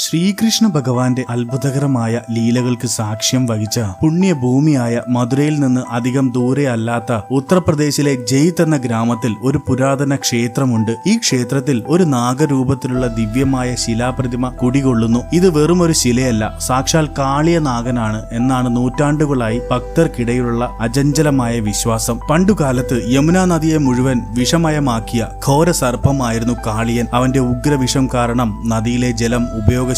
ശ്രീകൃഷ്ണ ഭഗവാന്റെ അത്ഭുതകരമായ ലീലകൾക്ക് സാക്ഷ്യം വഹിച്ച പുണ്യഭൂമിയായ മധുരയിൽ നിന്ന് അധികം ദൂരെ അല്ലാത്ത ഉത്തർപ്രദേശിലെ ജയ്ത് എന്ന ഗ്രാമത്തിൽ ഒരു പുരാതന ക്ഷേത്രമുണ്ട്. ഈ ക്ഷേത്രത്തിൽ ഒരു നാഗരൂപത്തിലുള്ള ദിവ്യമായ ശിലാപ്രതിമ കുടികൊള്ളുന്നു. ഇത് വെറും ഒരു ശിലയല്ല, സാക്ഷാൽ കാളിയ നാഗനാണ് എന്നാണ് നൂറ്റാണ്ടുകളായി ഭക്തർക്കിടയിലുള്ള അചഞ്ചലമായ വിശ്വാസം. പണ്ടുകാലത്ത് യമുനാ നദിയെ മുഴുവൻ വിഷമയമാക്കിയ ഘോര സർപ്പമായിരുന്നു കാളിയൻ. അവന്റെ ഉഗ്രവിഷം കാരണം നദിയിലെ ജലം ഉപയോഗശൂന്യമായി.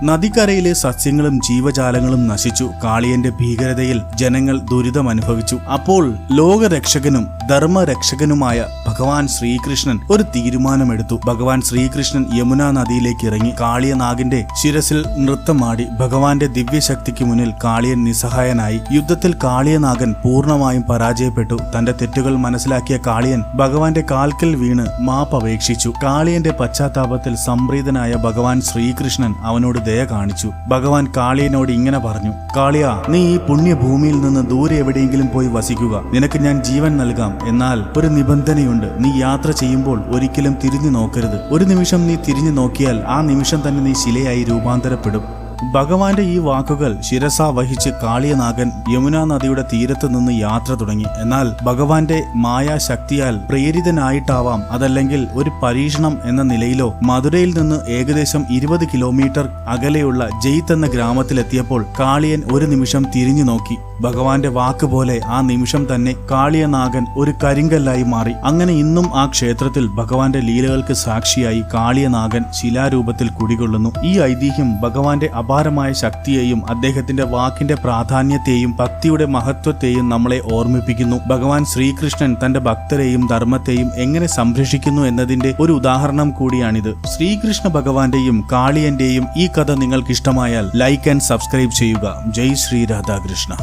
നദിക്കരയിലെ സസ്യങ്ങളും ജീവജാലങ്ങളും നശിച്ചു. കാളിയന്റെ ഭീകരതയിൽ ജനങ്ങൾ ദുരിതമനുഭവിച്ചു. അപ്പോൾ ലോകരക്ഷകനും ധർമ്മരക്ഷകനുമായ ഭഗവാൻ ശ്രീകൃഷ്ണൻ ഒരു തീരുമാനമെടുത്തു. ഭഗവാൻ ശ്രീകൃഷ്ണൻ യമുനാ നദിയിലേക്ക് ഇറങ്ങി കാളിയനാഗിന്റെ ശിരസിൽ നൃത്തമാടി. ഭഗവാന്റെ ദിവ്യശക്തിക്ക് മുന്നിൽ കാളിയൻ നിസ്സഹായനായി. യുദ്ധത്തിൽ കാളിയനാഗൻ പൂർണ്ണമായും പരാജയപ്പെട്ടു. തന്റെ തെറ്റുകൾ മനസ്സിലാക്കിയ കാളിയൻ ഭഗവാന്റെ കാൽക്കൽ വീണ് മാപ്പപേക്ഷിച്ചു. കാളിയന്റെ പശ്ചാത്താപത്തിൽ സംപ്രീതനായ ഭഗവാൻ ശ്രീകൃഷ്ണൻ അവനോട് ദയ കാണിച്ചു. ഭഗവാൻ കാളിയനോട് ഇങ്ങനെ പറഞ്ഞു: കാളിയ, നീ ഈ പുണ്യഭൂമിയിൽ നിന്ന് ദൂരെ എവിടെയെങ്കിലും പോയി വസിക്കുക. നിനക്ക് ഞാൻ ജീവൻ നൽകാം. എന്നാൽ ഒരു നിബന്ധനയുണ്ട്. നീ യാത്ര ചെയ്യുമ്പോൾ ഒരിക്കലും തിരിഞ്ഞു നോക്കരുത്. ഒരു നിമിഷം നീ തിരിഞ്ഞു നോക്കിയാൽ ആ നിമിഷം തന്നെ നീ ശിലയായി രൂപാന്തരപ്പെടും. ഭഗവാന്റെ ഈ വാക്കുകൾ ശിരസ വഹിച്ച് കാളിയനാഗൻ യമുനാ നദിയുടെ തീരത്ത് നിന്ന് യാത്ര തുടങ്ങി. എന്നാൽ ഭഗവാന്റെ മായാശക്തിയാൽ പ്രേരിതനായിട്ടാവാം, അതല്ലെങ്കിൽ ഒരു പരീക്ഷണം എന്ന നിലയിലോ മധുരയിൽ നിന്ന് ഏകദേശം 20 കിലോമീറ്റർ അകലെയുള്ള ജയ്ത് എന്ന ഗ്രാമത്തിലെത്തിയപ്പോൾ കാളിയൻ ഒരു നിമിഷം തിരിഞ്ഞു നോക്കി. ഭഗവാന്റെ വാക്കുപോലെ ആ നിമിഷം തന്നെ കാളിയനാഗൻ ഒരു കരിങ്കല്ലായി മാറി. അങ്ങനെ ഇന്നും ആ ക്ഷേത്രത്തിൽ ഭഗവാന്റെ ലീലകൾക്ക് സാക്ഷിയായി കാളിയനാഗൻ ശിലാരൂപത്തിൽ കുടികൊള്ളുന്നു. ഈ ഐതിഹ്യം ഭഗവാന്റെ അപാരമായ ശക്തിയെയും അദ്ദേഹത്തിന്റെ വാക്കിന്റെ പ്രാധാന്യത്തെയും ഭക്തിയുടെ മഹത്വത്തെയും നമ്മളെ ഓർമ്മിപ്പിക്കുന്നു. ഭഗവാൻ ശ്രീകൃഷ്ണൻ തന്റെ ഭക്തരെയും ധർമ്മത്തെയും എങ്ങനെ സംരക്ഷിക്കുന്നു എന്നതിന്റെ ഒരു ഉദാഹരണം കൂടിയാണിത്. ശ്രീകൃഷ്ണ ഭഗവാന്റെയും കാളിയന്റെയും ഈ കഥ നിങ്ങൾക്ക് ഇഷ്ടമായാൽ ലൈക്ക് ആൻഡ് സബ്സ്ക്രൈബ് ചെയ്യുക. ജയ് ശ്രീ രാധാകൃഷ്ണ.